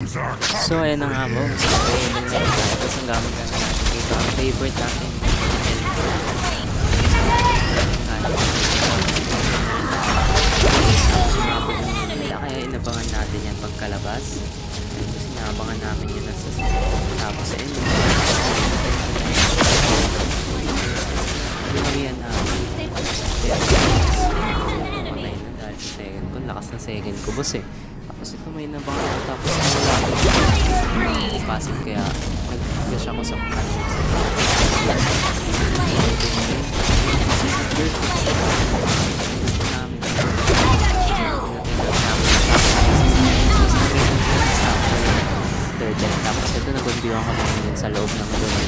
So ayan na nga mo. Tapos ang gamit na natin dito. Ang favorite natin. Kaya inabangan natin yan pagkalabas. Tapos inabangan namin yun. Tapos sa inyo. Binigyan namin. Patay na dahil sa second ko. Lakas na second ko boss eh. Tapos ito may nabangan ako. Tapos wala. Passive kaya nag-flash ako sa kanin. Tapos ito nag-undiwan kami din sa loob ng doon.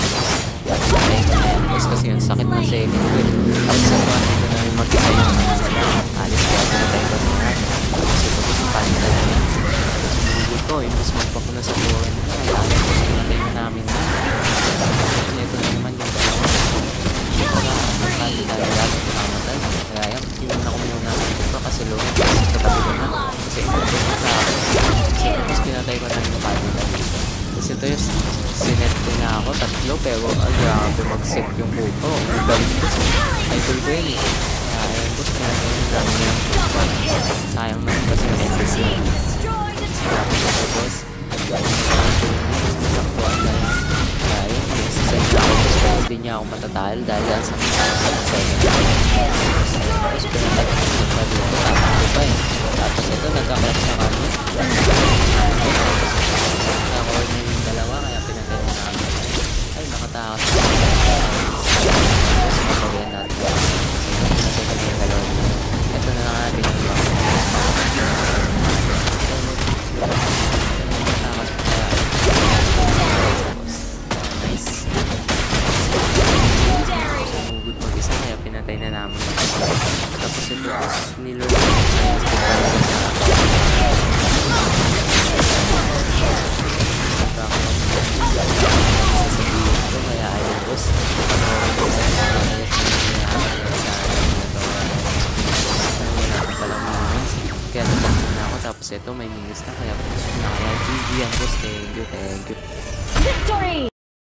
Kasi yung sakit ng second ko. Tapos ito nandito na yung mag-isa yung alis ko. Tapos ito ko yung panin na yan. Ito, imbis magpakuna sa buwan na pinatay na namin na. Ito na naman yung dalawa. Ito na, magkali-dali kumamatay. Kaya yan, iwan ako muna ito kasi loob. Kasi katabi ko na. Kasi ito na ako. Tapos pinatay ko na yung panin na dito. Tapos ito yung sinet ko na ako, tatlo, pero grabe mag-set yung buko. Ang galing ko sa idol ko yun eh. Kaya ayun boss, pinatay yung dami niya. Sayang naman kasi na-endless yun. Tapos ito boss, nakatuan na lang. Kaya yun, sisend na ako boss, pero hindi niya ako matatahal dahil dahil sa second. Tapos pinatay ko pa dito, tapos ko pa eh. Tapos ito, nagka-clutch na kami. Nakakorn na yung dalawa, kaya pinatay na namin. Ay, nakatakas na. Tapos mapagyan natin. Pinatay kami yung dalawa. Ito na lang natin yung mga. Nakatakas pa kaya. Nice. Sumugod mag-isa, kaya pinatay na namin. Tapos ito, nilolong na yung kaya ayun boss kaya natakot na ako tapos ito may minus na kaya puso na kaya GG yan boss, thank you. Victory!